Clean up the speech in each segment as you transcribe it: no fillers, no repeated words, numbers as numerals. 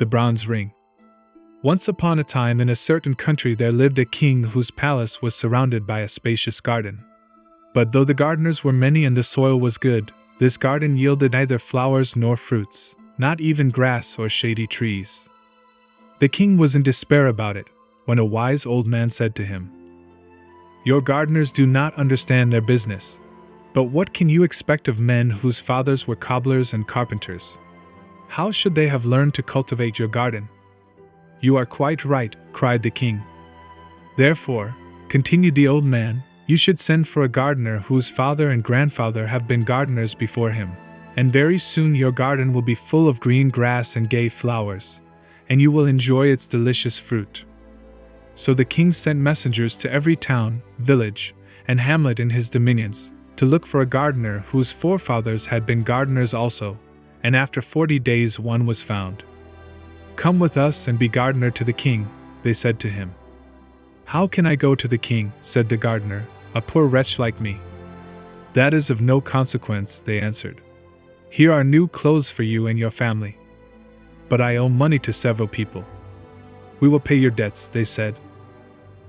The bronze ring. Once upon a time in a certain country there lived a king whose palace was surrounded by a spacious garden. But though the gardeners were many and the soil was good, this garden yielded neither flowers nor fruits, not even grass or shady trees. The king was in despair about it, when a wise old man said to him, "Your gardeners do not understand their business. But what can you expect of men whose fathers were cobblers and carpenters? How should they have learned to cultivate your garden?" "You are quite right," cried the king. "Therefore," continued the old man, "you should send for a gardener whose father and grandfather have been gardeners before him, and very soon your garden will be full of green grass and gay flowers, and you will enjoy its delicious fruit." So the king sent messengers to every town, village, and hamlet in his dominions, to look for a gardener whose forefathers had been gardeners also, and after 40 days one was found. "Come with us and be gardener to the king," they said to him. "How can I go to the king?" said the gardener, "a poor wretch like me?" "That is of no consequence," they answered. "Here are new clothes for you and your family." "But I owe money to several people." "We will pay your debts," they said.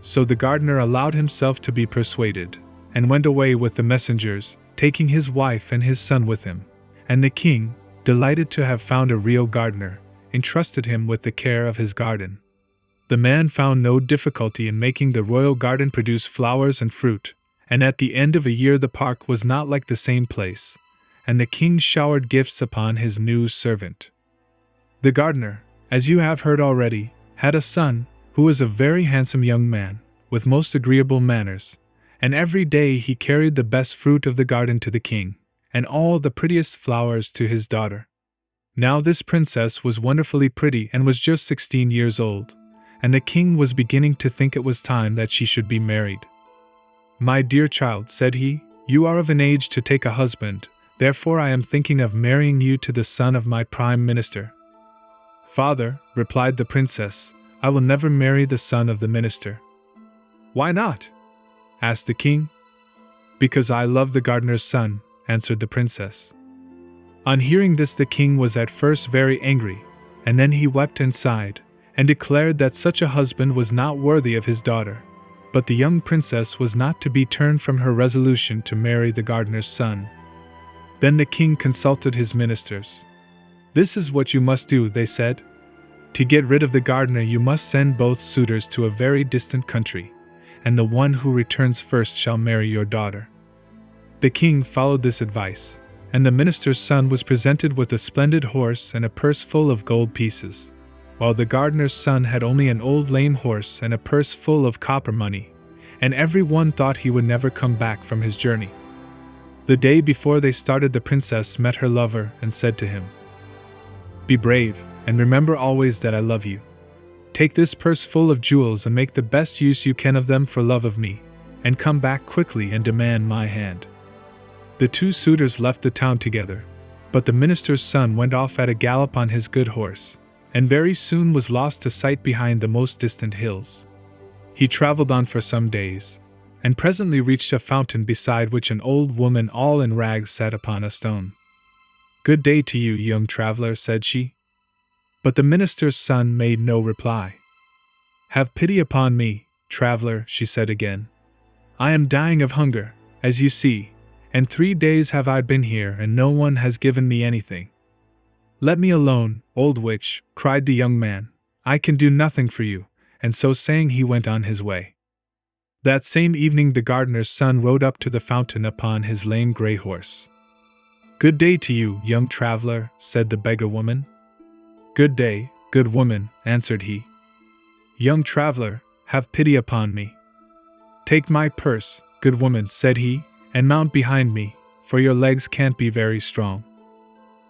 So the gardener allowed himself to be persuaded, and went away with the messengers, taking his wife and his son with him. And the king, delighted to have found a real gardener, entrusted him with the care of his garden. The man found no difficulty in making the royal garden produce flowers and fruit, and at the end of a year the park was not like the same place, and the king showered gifts upon his new servant. The gardener, as you have heard already, had a son, who was a very handsome young man, with most agreeable manners, and every day he carried the best fruit of the garden to the king, and all the prettiest flowers to his daughter. Now this princess was wonderfully pretty and was just 16 years old, and the king was beginning to think it was time that she should be married. "My dear child," said he, "you are of an age to take a husband, therefore I am thinking of marrying you to the son of my prime minister." "Father," replied the princess, "I will never marry the son of the minister." "Why not?" asked the king. "Because I love the gardener's son," answered the princess. On hearing this the king was at first very angry, and then he wept and sighed, and declared that such a husband was not worthy of his daughter. But the young princess was not to be turned from her resolution to marry the gardener's son. Then the king consulted his ministers. "This is what you must do," they said. "To get rid of the gardener you must send both suitors to a very distant country, and the one who returns first shall marry your daughter." The king followed this advice, and the minister's son was presented with a splendid horse and a purse full of gold pieces, while the gardener's son had only an old lame horse and a purse full of copper money, and every one thought he would never come back from his journey. The day before they started the princess met her lover and said to him, "Be brave, and remember always that I love you. Take this purse full of jewels and make the best use you can of them for love of me, and come back quickly and demand my hand." The two suitors left the town together, but the minister's son went off at a gallop on his good horse, and very soon was lost to sight behind the most distant hills. He traveled on for some days, and presently reached a fountain beside which an old woman all in rags sat upon a stone. "Good day to you, young traveler," said she. But the minister's son made no reply. "Have pity upon me, traveler," she said again. "I am dying of hunger, as you see, and 3 days have I been here and no one has given me anything." "Let me alone, old witch," cried the young man. "I can do nothing for you," and so saying he went on his way. That same evening the gardener's son rode up to the fountain upon his lame grey horse. "Good day to you, young traveler," said the beggar woman. "Good day, good woman," answered he. "Young traveler, have pity upon me." "Take my purse, good woman," said he, "and mount behind me, for your legs can't be very strong."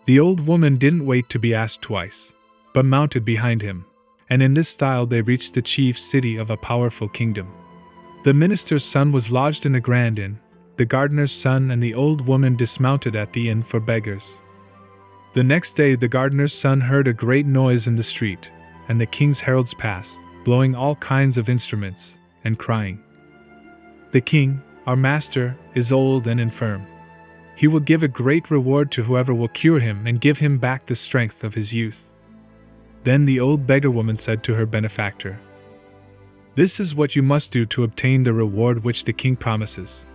The old woman didn't wait to be asked twice, but mounted behind him, and in this style they reached the chief city of a powerful kingdom. The minister's son was lodged in a grand inn. The gardener's son and the old woman dismounted at the inn for beggars. The next day the gardener's son heard a great noise in the street, and the king's heralds passed, blowing all kinds of instruments, and crying, "The king, our master, is old and infirm. He will give a great reward to whoever will cure him and give him back the strength of his youth." Then the old beggar woman said to her benefactor, "This is what you must do to obtain the reward which the king promises.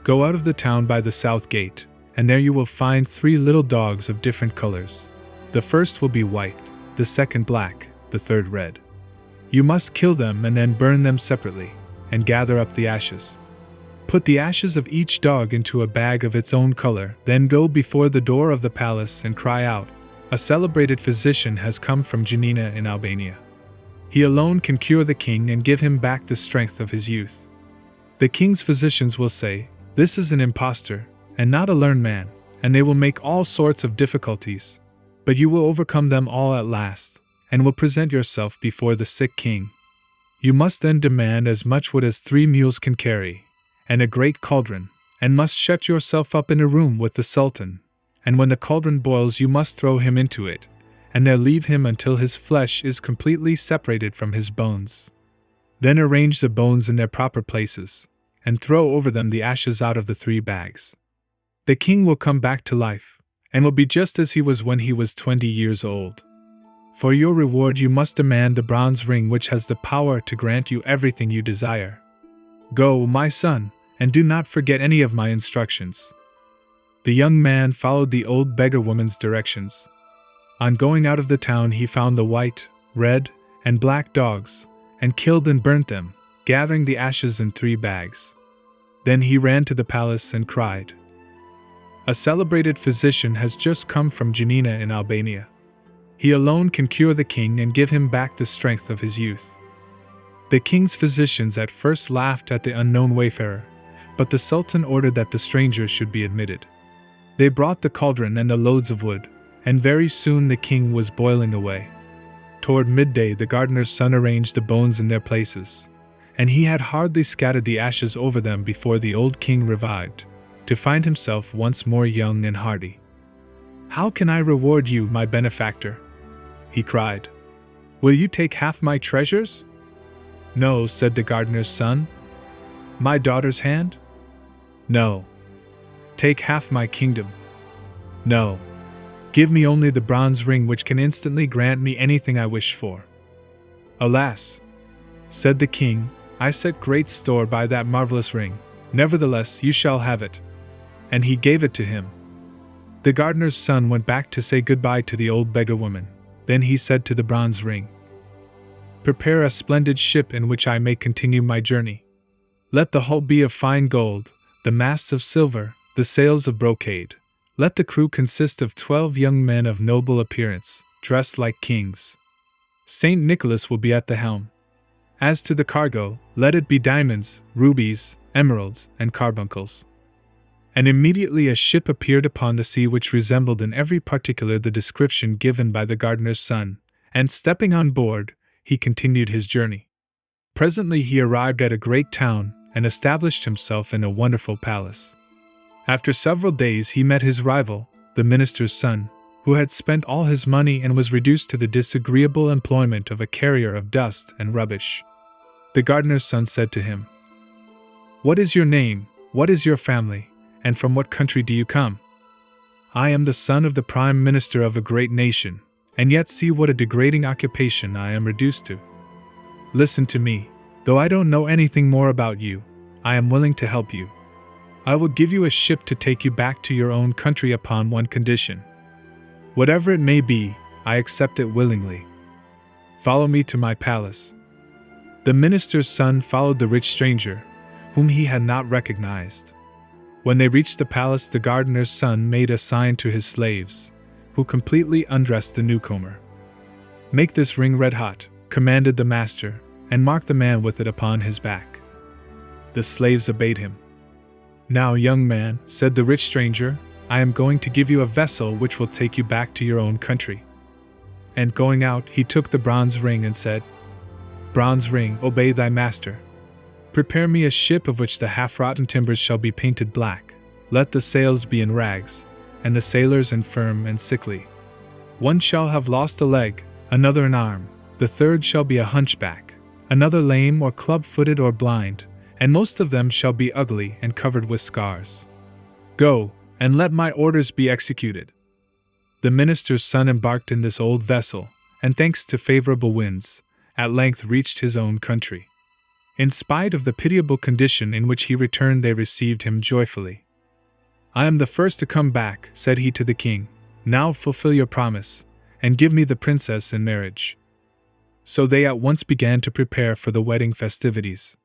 Go out of the town by the south gate, and there you will find 3 little dogs of different colors. The first will be white, the second black, the third red. You must kill them and then burn them separately, and gather up the ashes. Put the ashes of each dog into a bag of its own color, then go before the door of the palace and cry out, 'A celebrated physician has come from Janina in Albania. He alone can cure the king and give him back the strength of his youth.' The king's physicians will say, 'This is an impostor, and not a learned man,' and they will make all sorts of difficulties. But you will overcome them all at last, and will present yourself before the sick king. You must then demand as much wood as 3 mules can carry, and a great cauldron, and must shut yourself up in a room with the sultan, and when the cauldron boils you must throw him into it, and there leave him until his flesh is completely separated from his bones. Then arrange the bones in their proper places, and throw over them the ashes out of the 3 bags. The king will come back to life, and will be just as he was when he was 20 years old. For your reward you must demand the bronze ring which has the power to grant you everything you desire. Go, my son, and do not forget any of my instructions." The young man followed the old beggar woman's directions. On going out of the town he found the white, red, and black dogs, and killed and burnt them, gathering the ashes in 3 bags. Then he ran to the palace and cried, "A celebrated physician has just come from Janina in Albania. He alone can cure the king and give him back the strength of his youth." The king's physicians at first laughed at the unknown wayfarer, but the sultan ordered that the stranger should be admitted. They brought the cauldron and the loads of wood, and very soon the king was boiling away. Toward midday the gardener's son arranged the bones in their places, and he had hardly scattered the ashes over them before the old king revived, to find himself once more young and hearty. "How can I reward you, my benefactor?" he cried. "Will you take half my treasures?" "No," said the gardener's son. "My daughter's hand?" "No." "Take half my kingdom?" "No. Give me only the bronze ring which can instantly grant me anything I wish for." "Alas," said the king, "I set great store by that marvelous ring. Nevertheless, you shall have it." And he gave it to him. The gardener's son went back to say goodbye to the old beggar woman. Then he said to the bronze ring, "Prepare a splendid ship in which I may continue my journey. Let the hull be of fine gold, the masts of silver, the sails of brocade. Let the crew consist of 12 young men of noble appearance, dressed like kings. Saint Nicholas will be at the helm. As to the cargo, let it be diamonds, rubies, emeralds, and carbuncles." And immediately a ship appeared upon the sea which resembled in every particular the description given by the gardener's son, and stepping on board, he continued his journey. Presently he arrived at a great town, and established himself in a wonderful palace. After several days he met his rival, the minister's son, who had spent all his money and was reduced to the disagreeable employment of a carrier of dust and rubbish. The gardener's son said to him, "What is your name, what is your family, and from what country do you come?" "I am the son of the prime minister of a great nation, and yet see what a degrading occupation I am reduced to. Listen to me, though I don't know anything more about you, I am willing to help you. I will give you a ship to take you back to your own country upon one condition. Whatever it may be, I accept it willingly. Follow me to my palace." The minister's son followed the rich stranger, whom he had not recognized. When they reached the palace, the gardener's son made a sign to his slaves, who completely undressed the newcomer. "Make this ring red hot," commanded the master, "and mark the man with it upon his back." The slaves obeyed him. "Now, young man," said the rich stranger, "I am going to give you a vessel which will take you back to your own country." And going out, he took the bronze ring and said, "Bronze ring, obey thy master. Prepare me a ship of which the half-rotten timbers shall be painted black. Let the sails be in rags, and the sailors infirm and sickly. One shall have lost a leg, another an arm, the third shall be a hunchback, another lame or club-footed or blind, and most of them shall be ugly and covered with scars. Go, and let my orders be executed." The minister's son embarked in this old vessel, and thanks to favorable winds, at length reached his own country. In spite of the pitiable condition in which he returned, they received him joyfully. "I am the first to come back," said he to the king. "Now fulfill your promise, and give me the princess in marriage." So they at once began to prepare for the wedding festivities.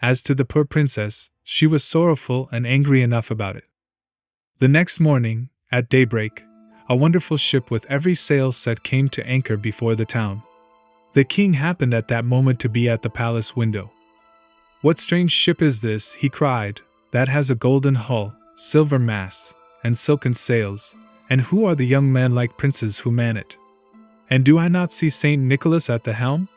As to the poor princess, she was sorrowful and angry enough about it. The next morning, at daybreak, a wonderful ship with every sail set came to anchor before the town. The king happened at that moment to be at the palace window. "What strange ship is this," he cried, "that has a golden hull, silver masts, and silken sails, and who are the young men like princes who man it? And do I not see Saint Nicholas at the helm?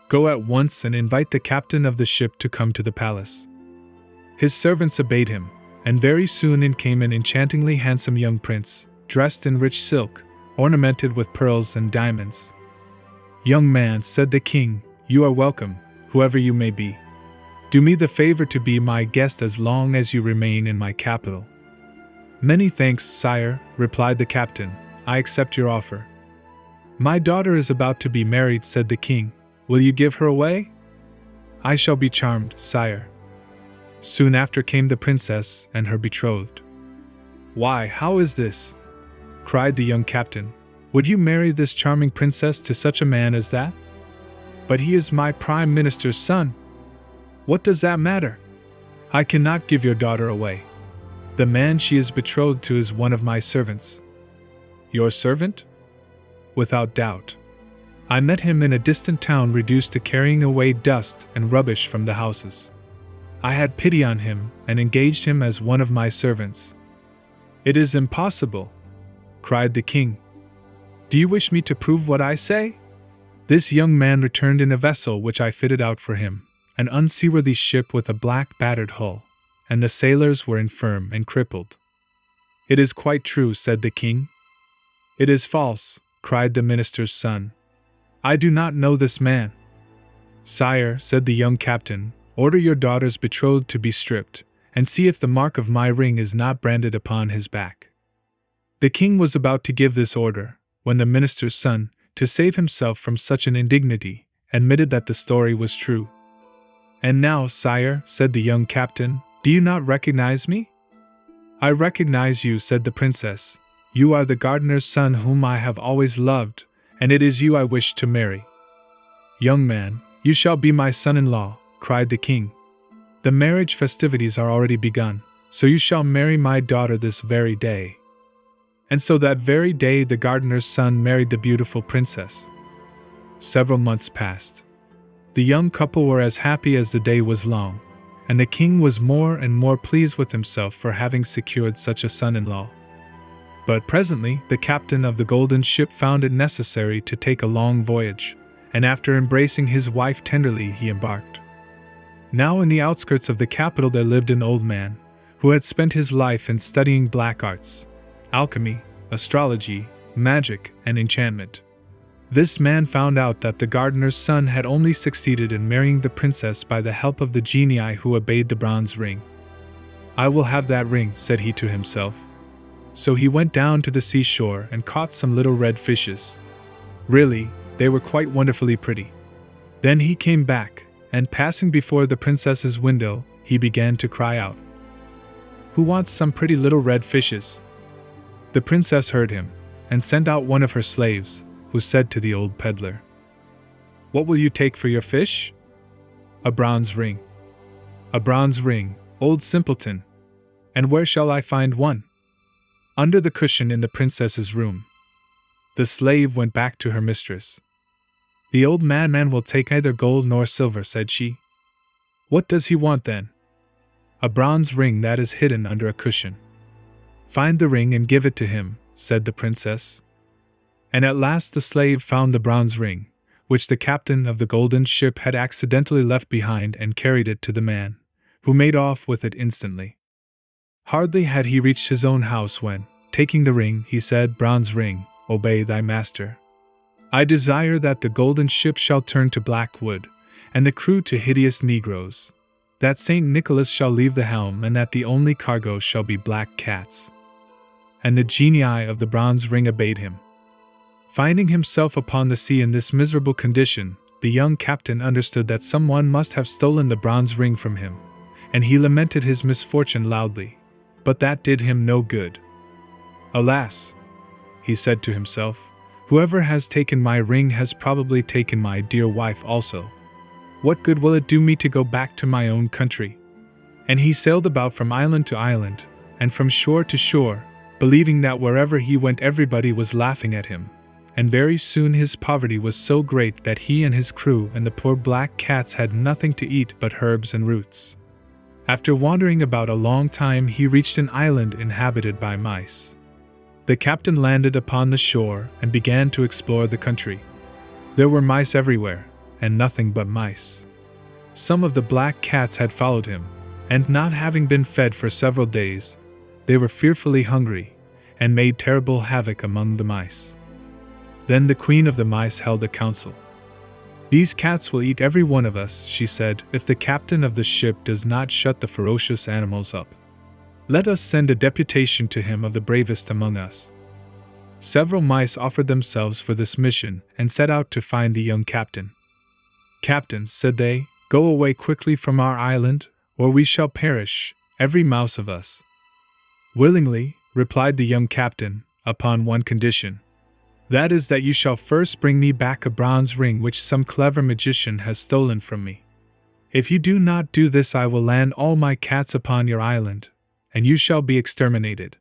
Go at once and invite the captain of the ship to come to the palace." His servants obeyed him, and very soon in came an enchantingly handsome young prince, dressed in rich silk, ornamented with pearls and diamonds. "Young man," said the king, "you are welcome, whoever you may be. Do me the favor to be my guest as long as you remain in my capital." "Many thanks, sire," replied the captain. "I accept your offer." "My daughter is about to be married," said the king. "Will you give her away?" "I shall be charmed, sire." Soon after came the princess and her betrothed. "Why, how is this?" cried the young captain. "Would you marry this charming princess to such a man as that?" "But he is my prime minister's son." "What does that matter? I cannot give your daughter away. The man she is betrothed to is one of my servants." "Your servant?" "Without doubt. I met him in a distant town reduced to carrying away dust and rubbish from the houses. I had pity on him and engaged him as one of my servants." "It is impossible," cried the king. "Do you wish me to prove what I say?" This young man returned in a vessel which I fitted out for him, an unseaworthy ship with a black battered hull, and the sailors were infirm and crippled. "It is quite true," said the king. "It is false," cried the minister's son. "I do not know this man." "Sire," said the young captain, "order your daughter's betrothed to be stripped, and see if the mark of my ring is not branded upon his back." The king was about to give this order, when the minister's son, to save himself from such an indignity, admitted that the story was true. "And now, sire," said the young captain, "do you not recognize me?" "I recognize you," said the princess. "You are the gardener's son whom I have always loved, and it is you I wish to marry." "Young man, you shall be my son-in-law," cried the king. "The marriage festivities are already begun, so you shall marry my daughter this very day." And so that very day the gardener's son married the beautiful princess. Several months passed. The young couple were as happy as the day was long, and the king was more and more pleased with himself for having secured such a son-in-law. But presently the captain of the golden ship found it necessary to take a long voyage, and after embracing his wife tenderly he embarked. Now in the outskirts of the capital there lived an old man, who had spent his life in studying black arts, alchemy, astrology, magic, and enchantment. This man found out that the gardener's son had only succeeded in marrying the princess by the help of the genii who obeyed the bronze ring. "I will have that ring," said he to himself. So he went down to the seashore and caught some little red fishes. Really, they were quite wonderfully pretty. Then he came back, and passing before the princess's window, he began to cry out, "Who wants some pretty little red fishes?" The princess heard him, and sent out one of her slaves, who said to the old peddler, "What will you take for your fish?" "A bronze ring." "A bronze ring, old simpleton! And where shall I find one?" "Under the cushion in the princess's room." The slave went back to her mistress. "The old madman will take neither gold nor silver," said she. "What does he want then?" "A bronze ring that is hidden under a cushion." "Find the ring and give it to him," said the princess. And at last the slave found the bronze ring, which the captain of the golden ship had accidentally left behind, and carried it to the man, who made off with it instantly. Hardly had he reached his own house when, taking the ring, he said, "Bronze ring, obey thy master. I desire that the golden ship shall turn to black wood, and the crew to hideous negroes, that Saint Nicholas shall leave the helm, and that the only cargo shall be black cats." And the genii of the bronze ring obeyed him. Finding himself upon the sea in this miserable condition, the young captain understood that someone must have stolen the bronze ring from him, and he lamented his misfortune loudly. But that did him no good. "Alas," he said to himself, "whoever has taken my ring has probably taken my dear wife also. What good will it do me to go back to my own country?" And he sailed about from island to island, and from shore to shore, believing that wherever he went everybody was laughing at him. And very soon his poverty was so great that he and his crew and the poor black cats had nothing to eat but herbs and roots. After wandering about a long time, he reached an island inhabited by mice. The captain landed upon the shore and began to explore the country. There were mice everywhere, and nothing but mice. Some of the black cats had followed him, and not having been fed for several days, they were fearfully hungry, and made terrible havoc among the mice. Then the queen of the mice held a council. "These cats will eat every one of us," she said, "if the captain of the ship does not shut the ferocious animals up. Let us send a deputation to him of the bravest among us." Several mice offered themselves for this mission and set out to find the young captain. "Captain," said they, "go away quickly from our island, or we shall perish, every mouse of us." "Willingly," replied the young captain, "upon one condition. That is that you shall first bring me back a bronze ring which some clever magician has stolen from me. If you do not do this, I will land all my cats upon your island, and you shall be exterminated."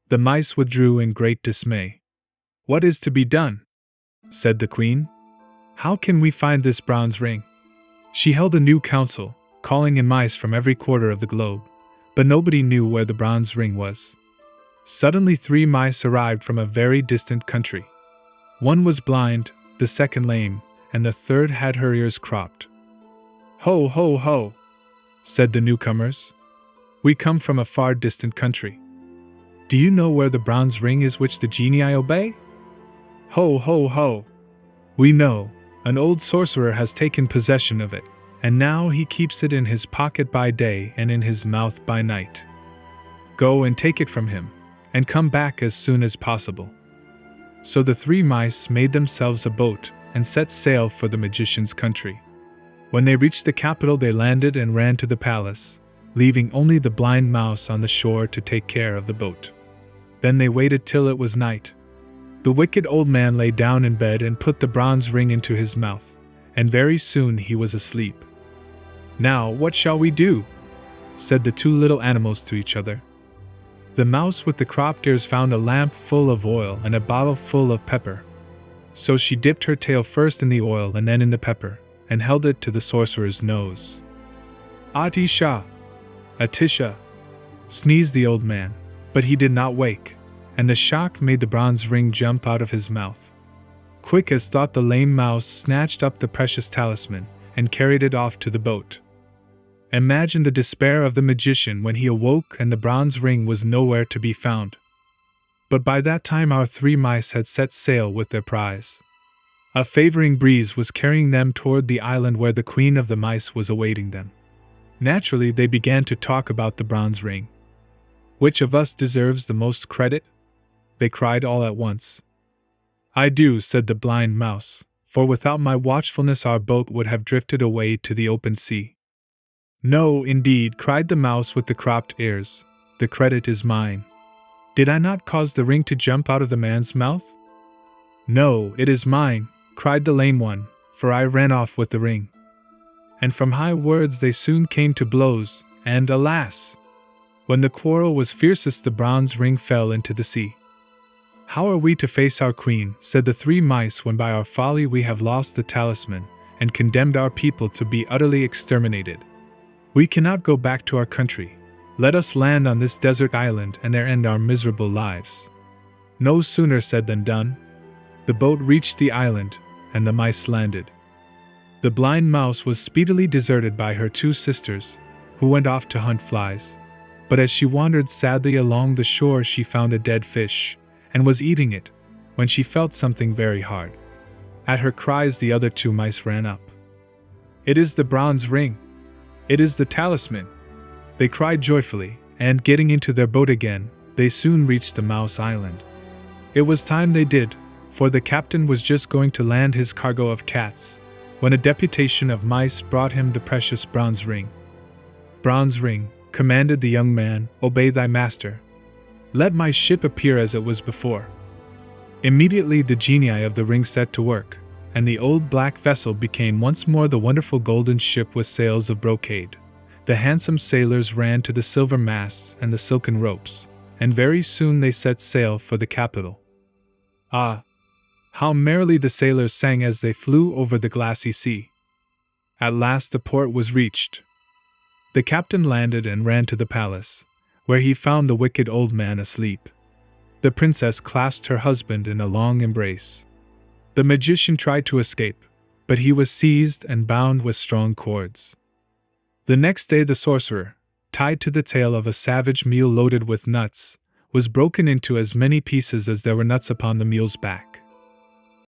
The mice withdrew in great dismay. "What is to be done?" said the queen. "How can we find this bronze ring?" She held a new council, calling in mice from every quarter of the globe, but nobody knew where the bronze ring was. Suddenly 3 mice arrived from a very distant country. One was blind, the second lame, and the third had her ears cropped. "Ho, ho, ho," said the newcomers. "We come from a far distant country. Do you know where the bronze ring is which the genii obey?" "Ho, ho, ho. We know. An old sorcerer has taken possession of it, and now he keeps it in his pocket by day and in his mouth by night. Go and take it from him, and come back as soon as possible." So the 3 mice made themselves a boat and set sail for the magician's country. When they reached the capital, they landed and ran to the palace, leaving only the blind mouse on the shore to take care of the boat. Then they waited till it was night. The wicked old man lay down in bed and put the bronze ring into his mouth, and very soon he was asleep. "Now what shall we do?" said the 2 little animals to each other. The mouse with the cropped ears found a lamp full of oil and a bottle full of pepper. So she dipped her tail first in the oil and then in the pepper, and held it to the sorcerer's nose. "Atisha! Atisha!" sneezed the old man, but he did not wake, and the shock made the bronze ring jump out of his mouth. Quick as thought, the lame mouse snatched up the precious talisman and carried it off to the boat. Imagine the despair of the magician when he awoke and the bronze ring was nowhere to be found. But by that time our 3 mice had set sail with their prize. A favoring breeze was carrying them toward the island where the queen of the mice was awaiting them. Naturally, they began to talk about the bronze ring. "Which of us deserves the most credit?" they cried all at once. "I do," said the blind mouse, "for without my watchfulness our boat would have drifted away to the open sea." "No, indeed," cried the mouse with the cropped ears, "the credit is mine. Did I not cause the ring to jump out of the man's mouth?" "No, it is mine," cried the lame one, "for I ran off with the ring." And from high words they soon came to blows, and alas! When the quarrel was fiercest, the bronze ring fell into the sea. "How are we to face our queen," said the 3 mice, "when by our folly we have lost the talisman, and condemned our people to be utterly exterminated? We cannot go back to our country. Let us land on this desert island and there end our miserable lives." No sooner said than done. The boat reached the island, and the mice landed. The blind mouse was speedily deserted by her 2 sisters, who went off to hunt flies. But as she wandered sadly along the shore, she found a dead fish, and was eating it, when she felt something very hard. At her cries, the other 2 mice ran up. "It is the bronze ring! It is the talisman!" they cried joyfully, and getting into their boat again, they soon reached the Mouse Island. It was time they did, for the captain was just going to land his cargo of cats, when a deputation of mice brought him the precious bronze ring. "Bronze ring," commanded the young man, "obey thy master. Let my ship appear as it was before." Immediately the genii of the ring set to work, and the old black vessel became once more the wonderful golden ship with sails of brocade. The handsome sailors ran to the silver masts and the silken ropes, and very soon they set sail for the capital. Ah! How merrily the sailors sang as they flew over the glassy sea. At last the port was reached. The captain landed and ran to the palace, where he found the wicked old man asleep. The princess clasped her husband in a long embrace. The magician tried to escape, but he was seized and bound with strong cords. The next day the sorcerer, tied to the tail of a savage mule loaded with nuts, was broken into as many pieces as there were nuts upon the mule's back.